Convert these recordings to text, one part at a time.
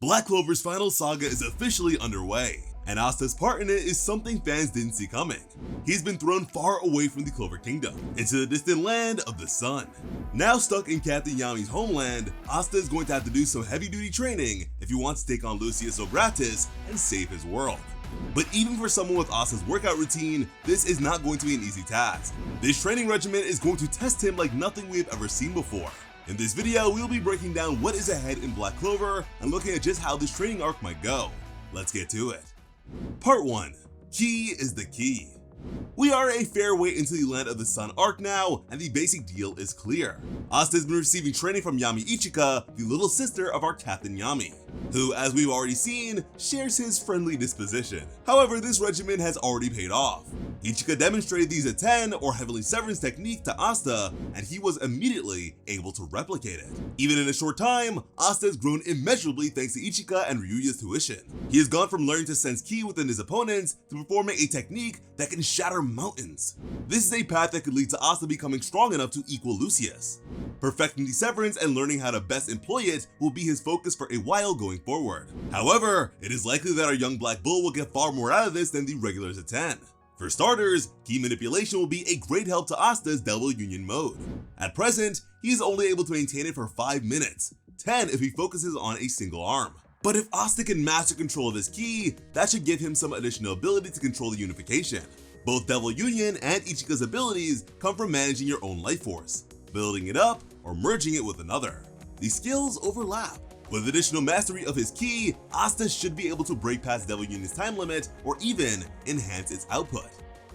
Black Clover's final saga is officially underway, and Asta's part in it is something fans didn't see coming. He's been thrown far away from the Clover Kingdom, into the distant land of the sun. Now stuck in Captain Yami's homeland, Asta is going to have to do some heavy-duty training if he wants to take on Lucius Obratis and save his world. But even for someone with Asta's workout routine, this is not going to be an easy task. This training regimen is going to test him like nothing we have ever seen before. In this video, we'll be breaking down what is ahead in Black Clover and looking at just how this training arc might go. Let's get to it. Part 1. Key is the key. We are a fair way into the Land of the Sun arc now, and the basic deal is clear. Asta has been receiving training from Yami Ichika, the little sister of our Captain Yami, who, as we've already seen, shares his friendly disposition. However, this regimen has already paid off. Ichika demonstrated the Z10 or Heavenly Severance technique to Asta, and he was immediately able to replicate it. Even in a short time, Asta has grown immeasurably thanks to Ichika and Ryuya's tuition. He has gone from learning to sense ki within his opponents to performing a technique that can shatter mountains. This is a path that could lead to Asta becoming strong enough to equal Lucius. Perfecting the Severance and learning how to best employ it will be his focus for a while going forward. However, it is likely that our young Black Bull will get far more out of this than the regular Z10. For starters, key manipulation will be a great help to Asta's Devil Union mode. At present, he is only able to maintain it for 5 minutes, 10 if he focuses on a single arm. But if Asta can master control of his ki, that should give him some additional ability to control the unification. Both Devil Union and Ichika's abilities come from managing your own life force, building it up, or merging it with another. These skills overlap. With additional mastery of his ki, Asta should be able to break past Devil Union's time limit or even enhance its output.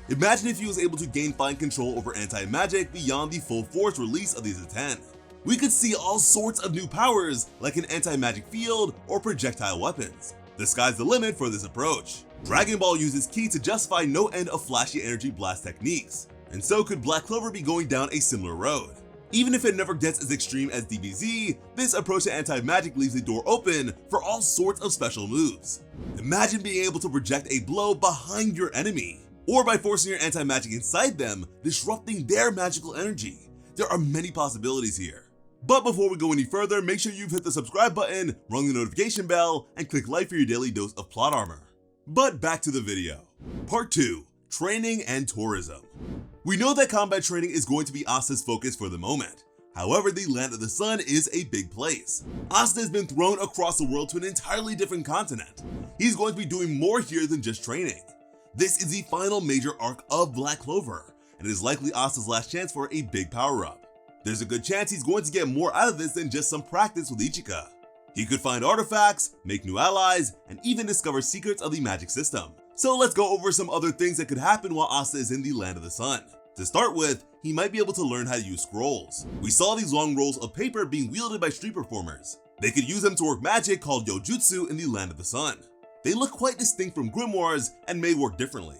Imagine if he was able to gain fine control over anti-magic beyond the full force release of the Z10. We could see all sorts of new powers like an anti-magic field or projectile weapons. The sky's the limit for this approach. Dragon Ball uses ki to justify no end of flashy energy blast techniques, and so could Black Clover be going down a similar road. Even if it never gets as extreme as DBZ, this approach to anti-magic leaves the door open for all sorts of special moves. Imagine being able to project a blow behind your enemy, or by forcing your anti-magic inside them, disrupting their magical energy. There are many possibilities here. But before we go any further, make sure you've hit the subscribe button, rung the notification bell, and click like for your daily dose of plot armor. But back to the video. Part 2. Training and Tourism. We know that combat training is going to be Asta's focus for the moment. However, the Land of the Sun is a big place. Asta has been thrown across the world to an entirely different continent. He's going to be doing more here than just training. This is the final major arc of Black Clover, and it is likely Asta's last chance for a big power-up. There's a good chance he's going to get more out of this than just some practice with Ichika. He could find artifacts, make new allies, and even discover secrets of the magic system. So let's go over some other things that could happen while Asta is in the Land of the Sun. To start with, he might be able to learn how to use scrolls. We saw these long rolls of paper being wielded by street performers. They could use them to work magic called Yojutsu in the Land of the Sun. They look quite distinct from grimoires and may work differently.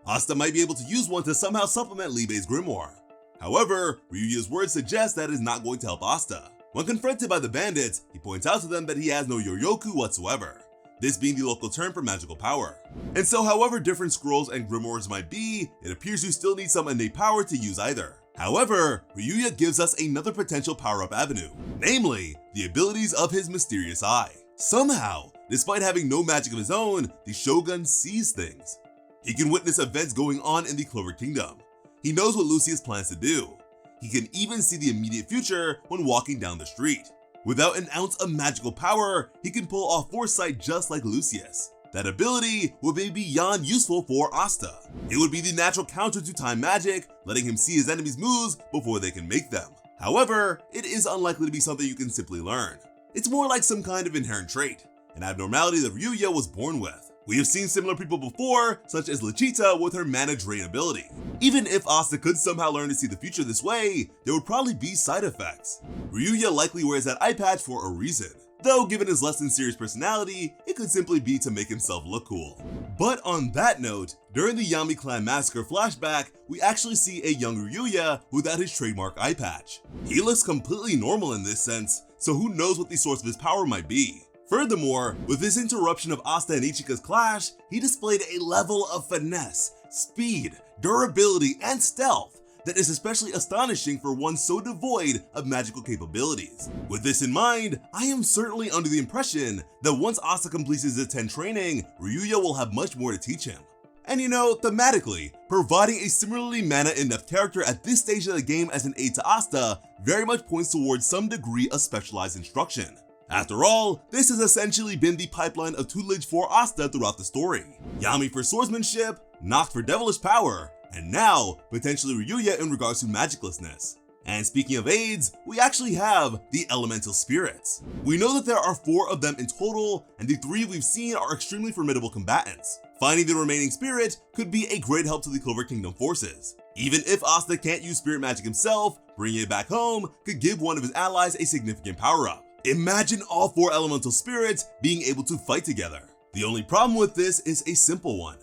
Asta might be able to use one to somehow supplement LIEBE's grimoire. However, Ryuya's words suggest that is not going to help Asta. When confronted by the bandits, he points out to them that he has no Yoryoku whatsoever, this being the local term for magical power. And so however different scrolls and grimoires might be, it appears you still need some innate power to use either. However, Ryuya gives us another potential power-up avenue, namely, the abilities of his mysterious eye. Somehow, despite having no magic of his own, the Shogun sees things. He can witness events going on in the Clover Kingdom. He knows what Lucius plans to do. He can even see the immediate future when walking down the street. Without an ounce of magical power, he can pull off foresight just like Lucius. That ability would be beyond useful for Asta. It would be the natural counter to time magic, letting him see his enemies' moves before they can make them. However, it is unlikely to be something you can simply learn. It's more like some kind of inherent trait, an abnormality that Ryuya was born with. We have seen similar people before, such as Lichita with her mana drain ability. Even if Asta could somehow learn to see the future this way, there would probably be side effects. Ryuya likely wears that eye patch for a reason, though given his less than serious personality, it could simply be to make himself look cool. But on that note, during the Yami Clan Massacre flashback, we actually see a young Ryuya without his trademark eye patch. He looks completely normal in this sense, so who knows what the source of his power might be. Furthermore, with this interruption of Asta and Ichika's clash, he displayed a level of finesse, speed, durability, and stealth that is especially astonishing for one so devoid of magical capabilities. With this in mind, I am certainly under the impression that once Asta completes his 10 training, Ryuya will have much more to teach him. And you know, thematically, providing a similarly mana-inept character at this stage of the game as an aid to Asta very much points towards some degree of specialized instruction. After all, this has essentially been the pipeline of tutelage for Asta throughout the story. Yami for swordsmanship, Noct for devilish power, and now, potentially Ryuya in regards to magiclessness. And speaking of aids, we actually have the elemental spirits. We know that there are 4 of them in total, and the 3 we've seen are extremely formidable combatants. Finding the remaining spirit could be a great help to the Clover Kingdom forces. Even if Asta can't use spirit magic himself, bringing it back home could give one of his allies a significant power-up. Imagine all 4 elemental spirits being able to fight together. The only problem with this is a simple one.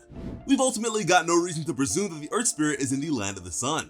We've ultimately got no reason to presume that the Earth Spirit is in the Land of the Sun.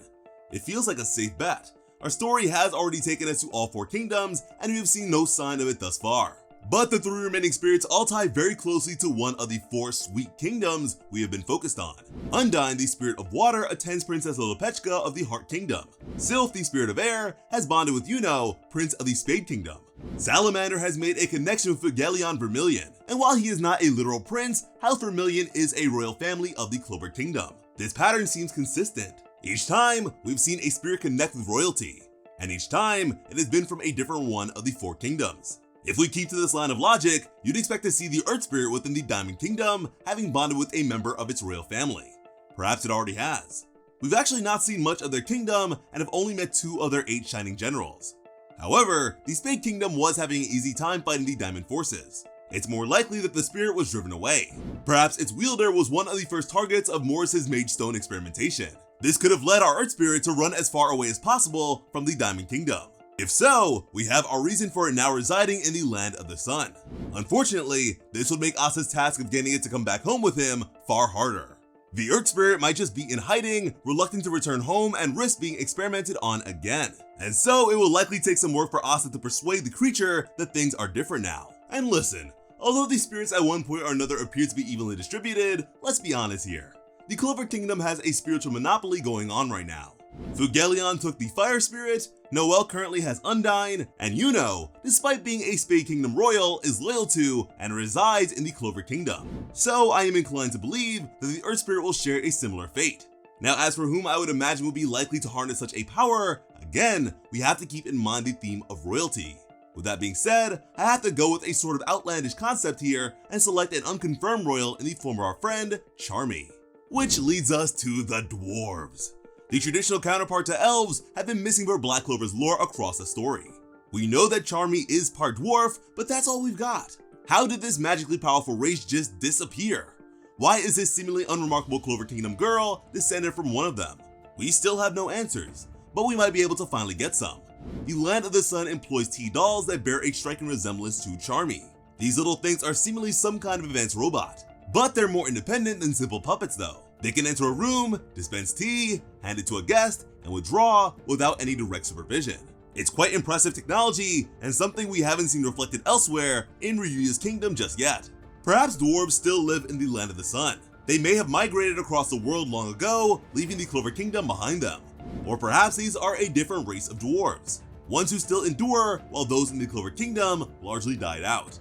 It feels like a safe bet. Our story has already taken us to all 4 kingdoms, and we've seen no sign of it thus far. But the 3 remaining spirits all tie very closely to one of the 4 sweet kingdoms we have been focused on. Undyne, the spirit of water, attends Princess Lolopechka of the Heart Kingdom. Sylph, the spirit of air, has bonded with Yuno, Prince of the Spade Kingdom. Salamander has made a connection with Figelion Vermilion, and while he is not a literal prince, House Vermilion is a royal family of the Clover Kingdom. This pattern seems consistent. Each time, we've seen a spirit connect with royalty, and each time, it has been from a different one of the 4 kingdoms. If we keep to this line of logic, you'd expect to see the Earth Spirit within the Diamond Kingdom having bonded with a member of its royal family. Perhaps it already has. We've actually not seen much of their kingdom and have only met 2 of their 8 shining generals. However, the Spade Kingdom was having an easy time fighting the Diamond forces. It's more likely that the spirit was driven away. Perhaps its wielder was one of the first targets of Morris's Mage Stone experimentation. This could have led our Earth Spirit to run as far away as possible from the Diamond Kingdom. If so, we have our reason for it now residing in the Land of the Sun. Unfortunately, this would make Asta's task of getting it to come back home with him far harder. The Earth Spirit might just be in hiding, reluctant to return home and risk being experimented on again. And so it will likely take some work for Asta to persuade the creature that things are different now. And listen, although these spirits at one point or another appear to be evenly distributed, let's be honest here. The Clover Kingdom has a spiritual monopoly going on right now. Fugelion took the Fire Spirit, Noelle currently has Undyne, and Yuno, despite being a Spade Kingdom royal, is loyal to and resides in the Clover Kingdom. So I am inclined to believe that the Earth Spirit will share a similar fate. Now, as for whom I would imagine would be likely to harness such a power, again, we have to keep in mind the theme of royalty. With that being said, I have to go with a sort of outlandish concept here and select an unconfirmed royal in the form of our friend, Charmy. Which leads us to the dwarves. The traditional counterpart to elves have been missing for Black Clover's lore across the story. We know that Charmy is part dwarf, but that's all we've got. How did this magically powerful race just disappear? Why is this seemingly unremarkable Clover Kingdom girl descended from one of them? We still have no answers, but we might be able to finally get some. The Land of the Sun employs T-dolls that bear a striking resemblance to Charmy. These little things are seemingly some kind of advanced robot, but they're more independent than simple puppets though. They can enter a room, dispense tea, hand it to a guest, and withdraw without any direct supervision. It's quite impressive technology and something we haven't seen reflected elsewhere in Ryuya's kingdom just yet. Perhaps dwarves still live in the Land of the Sun. They may have migrated across the world long ago, leaving the Clover Kingdom behind them. Or perhaps these are a different race of dwarves, ones who still endure while those in the Clover Kingdom largely died out.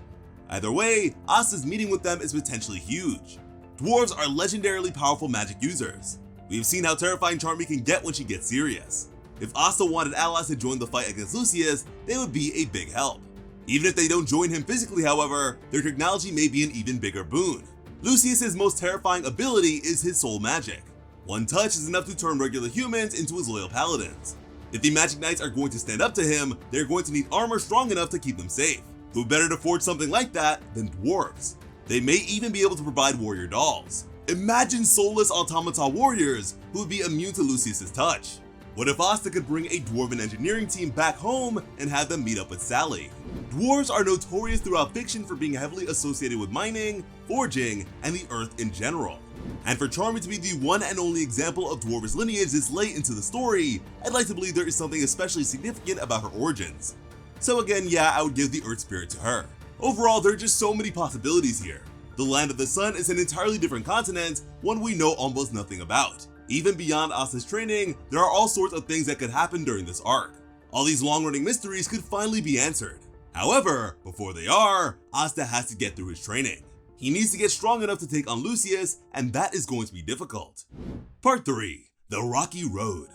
Either way, Asta's meeting with them is potentially huge. Dwarves are legendarily powerful magic users. We've seen how terrifying Charmy can get when she gets serious. If Asta wanted allies to join the fight against Lucius, they would be a big help. Even if they don't join him physically, however, their technology may be an even bigger boon. Lucius's most terrifying ability is his soul magic. One touch is enough to turn regular humans into his loyal paladins. If the Magic Knights are going to stand up to him, they're going to need armor strong enough to keep them safe. Who better to forge something like that than dwarves? They may even be able to provide warrior dolls. Imagine soulless automata warriors who would be immune to Lucius's touch. What if Asta could bring a dwarven engineering team back home and have them meet up with Sally? Dwarves are notorious throughout fiction for being heavily associated with mining, forging, and the earth in general. And for Charmy to be the one and only example of dwarvish lineage this late into the story, I'd like to believe there is something especially significant about her origins. So again, yeah, I would give the Earth Spirit to her. Overall, there are just so many possibilities here. The Land of the Sun is an entirely different continent, one we know almost nothing about. Even beyond Asta's training, there are all sorts of things that could happen during this arc. All these long-running mysteries could finally be answered. However, before they are, Asta has to get through his training. He needs to get strong enough to take on Lucius, and that is going to be difficult. Part 3. The Rocky Road.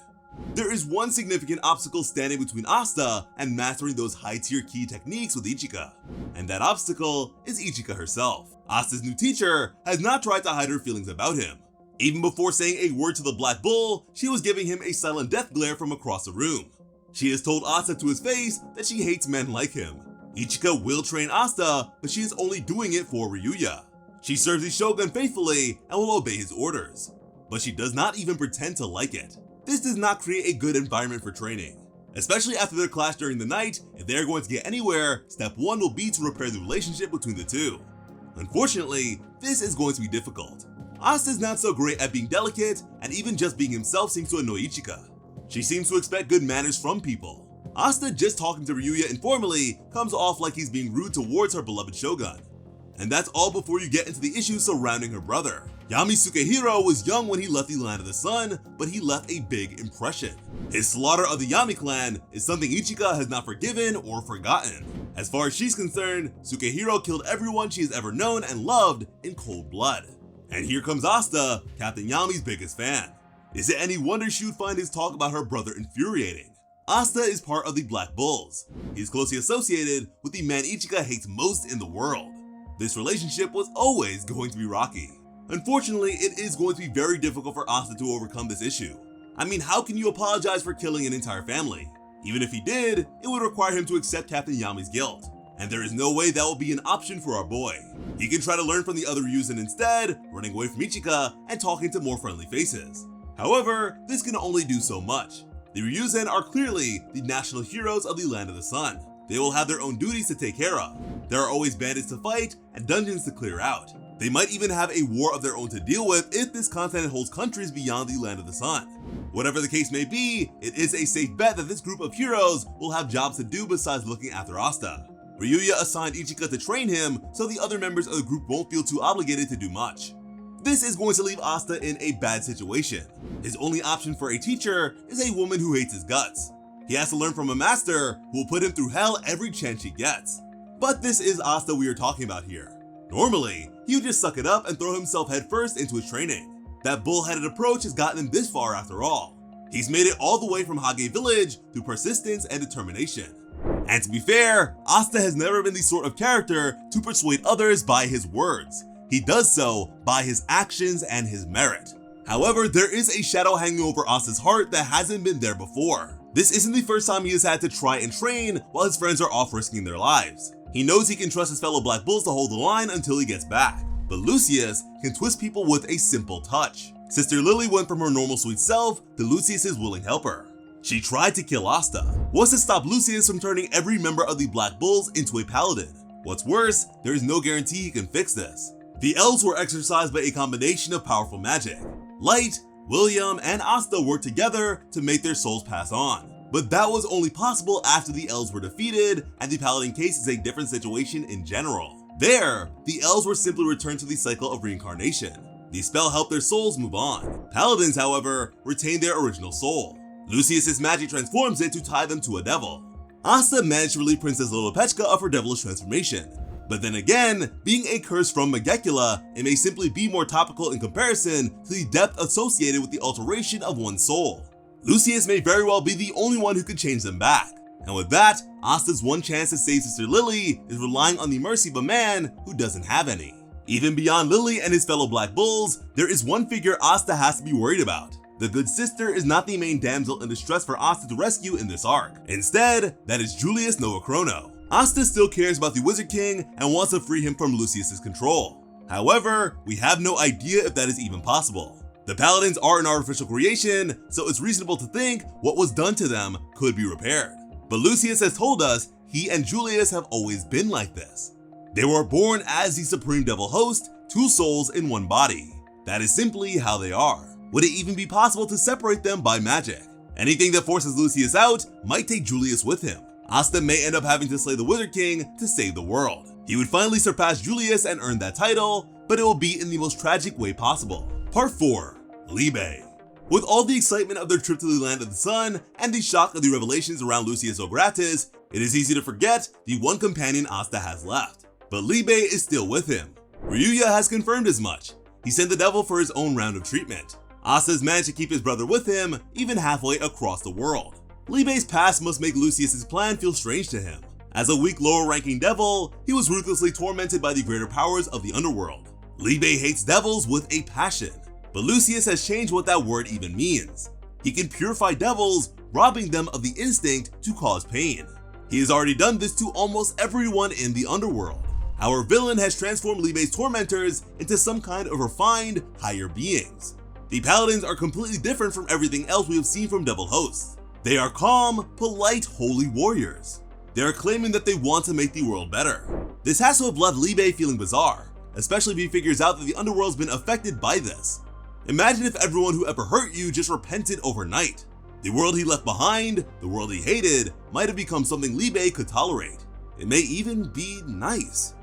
There is one significant obstacle standing between Asta and mastering those high-tier key techniques with Ichika, and that obstacle is Ichika herself. Asta's new teacher has not tried to hide her feelings about him. Even before saying a word to the Black Bull, she was giving him a silent death glare from across the room. She has told Asta to his face that she hates men like him. Ichika will train Asta, but she is only doing it for Ryuya. She serves the Shogun faithfully and will obey his orders, but she does not even pretend to like it. This does not create a good environment for training. Especially after their clash during the night, if they are going to get anywhere, step 1 will be to repair the relationship between the two. Unfortunately, this is going to be difficult. Asta is not so great at being delicate, and even just being himself seems to annoy Ichika. She seems to expect good manners from people. Asta just talking to Ryuya informally comes off like he's being rude towards her beloved Shogun. And that's all before you get into the issues surrounding her brother. Yami Sukehiro was young when he left the Land of the Sun, but he left a big impression. His slaughter of the Yami clan is something Ichika has not forgiven or forgotten. As far as she's concerned, Sukehiro killed everyone she has ever known and loved in cold blood. And here comes Asta, Captain Yami's biggest fan. Is it any wonder she would find his talk about her brother infuriating? Asta is part of the Black Bulls. He is closely associated with the man Ichika hates most in the world. This relationship was always going to be rocky. Unfortunately, it is going to be very difficult for Asta to overcome this issue. I mean, how can you apologize for killing an entire family? Even if he did, it would require him to accept Captain Yami's guilt. And there is no way that will be an option for our boy. He can try to learn from the other Ryuzen instead, running away from Ichika and talking to more friendly faces. However, this can only do so much. The Ryuzen are clearly the national heroes of the Land of the Sun. They will have their own duties to take care of. There are always bandits to fight and dungeons to clear out. They might even have a war of their own to deal with if this continent holds countries beyond the Land of the Sun. Whatever the case may be, it is a safe bet that this group of heroes will have jobs to do besides looking after Asta. Ryuya assigned Ichika to train him, so the other members of the group won't feel too obligated to do much. This is going to leave Asta in a bad situation. His only option for a teacher is a woman who hates his guts. He has to learn from a master who will put him through hell every chance he gets. But this is Asta we are talking about here. Normally, he would just suck it up and throw himself headfirst into his training. That bullheaded approach has gotten him this far after all. He's made it all the way from Hage Village through persistence and determination. And to be fair, Asta has never been the sort of character to persuade others by his words. He does so by his actions and his merit. However, there is a shadow hanging over Asta's heart that hasn't been there before. This isn't the first time he has had to try and train while his friends are off risking their lives. He knows he can trust his fellow Black Bulls to hold the line until he gets back. But Lucius can twist people with a simple touch. Sister Lily went from her normal sweet self to Lucius's willing helper. She tried to kill Asta. What's to stop Lucius from turning every member of the Black Bulls into a paladin? What's worse, there is no guarantee he can fix this. The elves were exercised by a combination of powerful magic. Light, William, and Asta worked together to make their souls pass on. But that was only possible after the elves were defeated, and the paladin case is a different situation in general. There, the elves were simply returned to the cycle of reincarnation. The spell helped their souls move on. Paladins, however, retain their original soul. Lucius's magic transforms it to tie them to a devil. Asta managed to relieve Princess Lolopechka of her devilish transformation. But then again, being a curse from Megecula, it may simply be more topical in comparison to the depth associated with the alteration of one's soul. Lucius may very well be the only one who could change them back. And with that, Asta's one chance to save Sister Lily is relying on the mercy of a man who doesn't have any. Even beyond Lily and his fellow Black Bulls, there is one figure Asta has to be worried about. The good sister is not the main damsel in distress for Asta to rescue in this arc. Instead, that is Julius Noachrono. Asta still cares about the Wizard King and wants to free him from Lucius's control. However, we have no idea if that is even possible. The Paladins are an artificial creation, so it's reasonable to think what was done to them could be repaired. But Lucius has told us he and Julius have always been like this. They were born as the Supreme Devil Host, two souls in one body. That is simply how they are. Would it even be possible to separate them by magic? Anything that forces Lucius out might take Julius with him. Asta may end up having to slay the Wizard King to save the world. He would finally surpass Julius and earn that title, but it will be in the most tragic way possible. Part 4. LIEBE. With all the excitement of their trip to the Land of the Sun and the shock of the revelations around Lucius Ogratis, it is easy to forget the one companion Asta has left. But LIEBE is still with him. Ryuya has confirmed as much. He sent the devil for his own round of treatment. Asta has managed to keep his brother with him, even halfway across the world. LIEBE's past must make Lucius's plan feel strange to him. As a weak lower-ranking devil, he was ruthlessly tormented by the greater powers of the underworld. LIEBE hates devils with a passion, but Lucius has changed what that word even means. He can purify devils, robbing them of the instinct to cause pain. He has already done this to almost everyone in the underworld. Our villain has transformed LIEBE's tormentors into some kind of refined, higher beings. The paladins are completely different from everything else we have seen from devil hosts. They are calm, polite, holy warriors. They are claiming that they want to make the world better. This has to have left LIEBE feeling bizarre, especially if he figures out that the underworld's been affected by this. Imagine if everyone who ever hurt you just repented overnight. The world he left behind, the world he hated, might have become something LIEBE could tolerate. It may even be nice.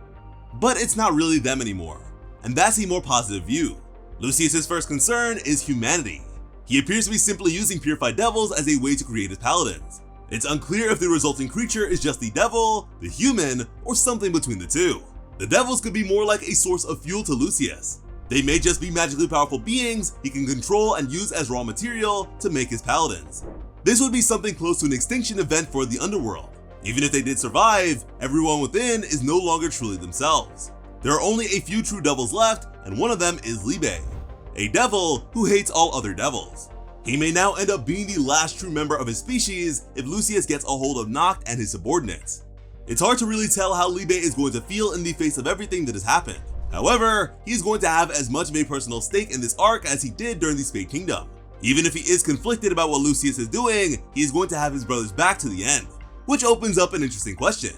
But it's not really them anymore, and that's a more positive view. Lucius's first concern is humanity. He appears to be simply using purified devils as a way to create his paladins. It's unclear if the resulting creature is just the devil, the human, or something between the two. The devils could be more like a source of fuel to Lucius. They may just be magically powerful beings he can control and use as raw material to make his paladins. This would be something close to an extinction event for the underworld. Even if they did survive, everyone within is no longer truly themselves. There are only a few true devils left, and one of them is LIEBE, a devil who hates all other devils. He may now end up being the last true member of his species if Lucius gets a hold of Noct and his subordinates. It's hard to really tell how LIEBE is going to feel in the face of everything that has happened. However, he's going to have as much of a personal stake in this arc as he did during the Spade Kingdom. Even if he is conflicted about what Lucius is doing, he is going to have his brother's back to the end. Which opens up an interesting question.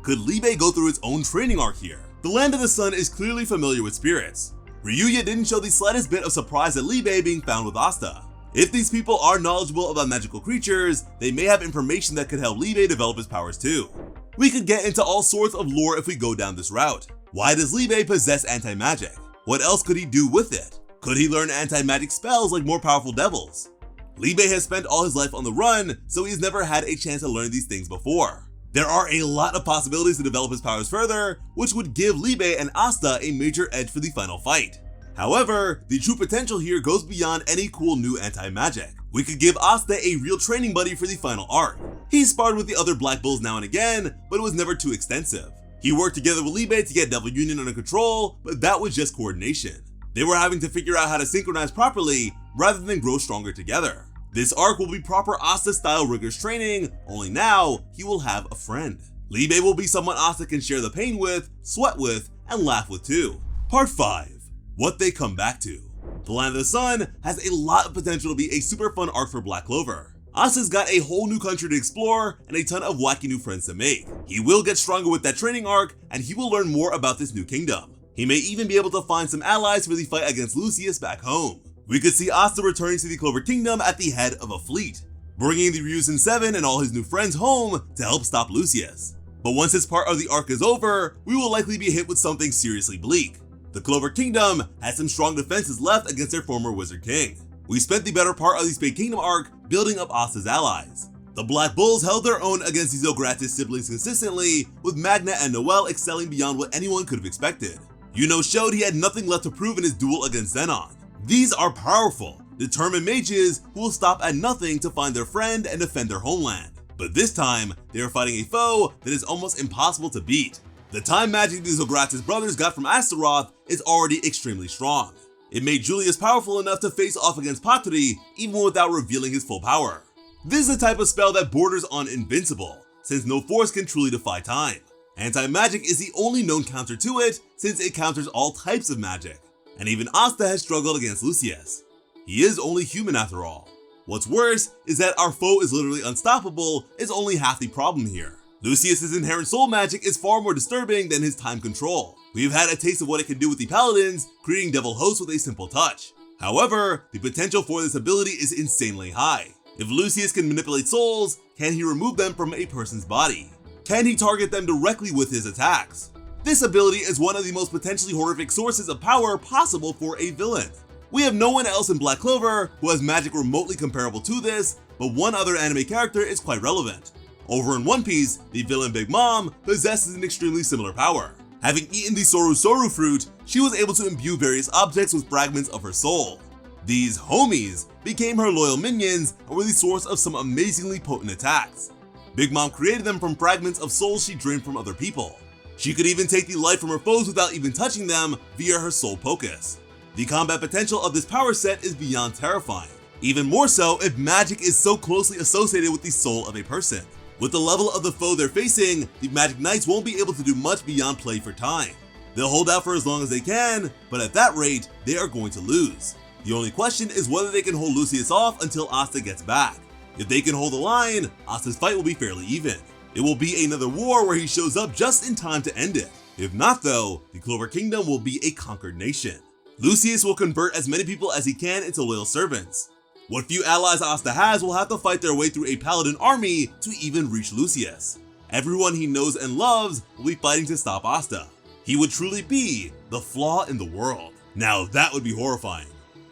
Could LIEBE go through its own training arc here? The Land of the Sun is clearly familiar with spirits. Ryuya didn't show the slightest bit of surprise at LIEBE being found with Asta. If these people are knowledgeable about magical creatures, they may have information that could help LIEBE develop his powers too. We could get into all sorts of lore if we go down this route. Why does LIEBE possess anti-magic? What else could he do with it? Could he learn anti-magic spells like more powerful devils? LIEBE has spent all his life on the run, so he's never had a chance to learn these things before. There are a lot of possibilities to develop his powers further, which would give LIEBE and Asta a major edge for the final fight. However, the true potential here goes beyond any cool new anti-magic. We could give Asta a real training buddy for the final arc. He sparred with the other Black Bulls now and again, but it was never too extensive. He worked together with LIEBE to get Devil Union under control, but that was just coordination. They were having to figure out how to synchronize properly rather than grow stronger together. This arc will be proper Asta-style rigorous training, only now he will have a friend. LIEBE will be someone Asta can share the pain with, sweat with, and laugh with too. Part 5. What they come back to. The Land of the Sun has a lot of potential to be a super fun arc for Black Clover. Asta's got a whole new country to explore and a ton of wacky new friends to make. He will get stronger with that training arc, and he will learn more about this new kingdom. He may even be able to find some allies for the fight against Lucius back home. We could see Asta returning to the Clover Kingdom at the head of a fleet, bringing the Ryuzen 7 and all his new friends home to help stop Lucius. But once this part of the arc is over, we will likely be hit with something seriously bleak. The Clover Kingdom has some strong defenses left against their former Wizard King. We spent the better part of the Spade Kingdom arc building up Asta's allies. The Black Bulls held their own against the Zogratis siblings consistently, with Magna and Noel excelling beyond what anyone could have expected. Yuno showed he had nothing left to prove in his duel against Zenon. These are powerful, determined mages who will stop at nothing to find their friend and defend their homeland. But this time, they are fighting a foe that is almost impossible to beat. The time magic the Zogratis brothers got from Astaroth is already extremely strong. It made Julius powerful enough to face off against Patri even without revealing his full power. This is the type of spell that borders on invincible, since no force can truly defy time. Anti-magic is the only known counter to it, since it counters all types of magic. And even Asta has struggled against Lucius. He is only human after all. What's worse is that our foe is literally unstoppable is only half the problem here. Lucius's inherent soul magic is far more disturbing than his time control. We've had a taste of what it can do with the paladins, creating devil hosts with a simple touch. However, the potential for this ability is insanely high. If Lucius can manipulate souls, can he remove them from a person's body? Can he target them directly with his attacks? This ability is one of the most potentially horrific sources of power possible for a villain. We have no one else in Black Clover who has magic remotely comparable to this, but one other anime character is quite relevant. Over in One Piece, the villain Big Mom possesses an extremely similar power. Having eaten the Soru Soru fruit, she was able to imbue various objects with fragments of her soul. These homies became her loyal minions and were the source of some amazingly potent attacks. Big Mom created them from fragments of souls she drained from other people. She could even take the life from her foes without even touching them via her soul focus. The combat potential of this power set is beyond terrifying, even more so if magic is so closely associated with the soul of a person. With the level of the foe they're facing, the Magic Knights won't be able to do much beyond play for time. They'll hold out for as long as they can, but at that rate, they are going to lose. The only question is whether they can hold Lucius off until Asta gets back. If they can hold the line, Asta's fight will be fairly even. It will be another war where he shows up just in time to end it. If not though, the Clover Kingdom will be a conquered nation. Lucius will convert as many people as he can into loyal servants. What few allies Asta has will have to fight their way through a paladin army to even reach Lucius. Everyone he knows and loves will be fighting to stop Asta. He would truly be the flaw in the world. Now that would be horrifying.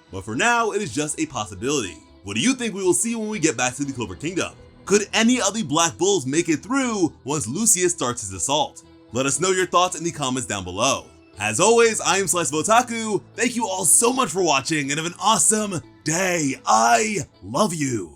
But for now, it is just a possibility. What do you think we will see when we get back to the Clover Kingdom? Could any of the Black Bulls make it through once Lucius starts his assault? Let us know your thoughts in the comments down below. As always, I am Slice of Otaku. Thank you all so much for watching and have an awesome day. I love you.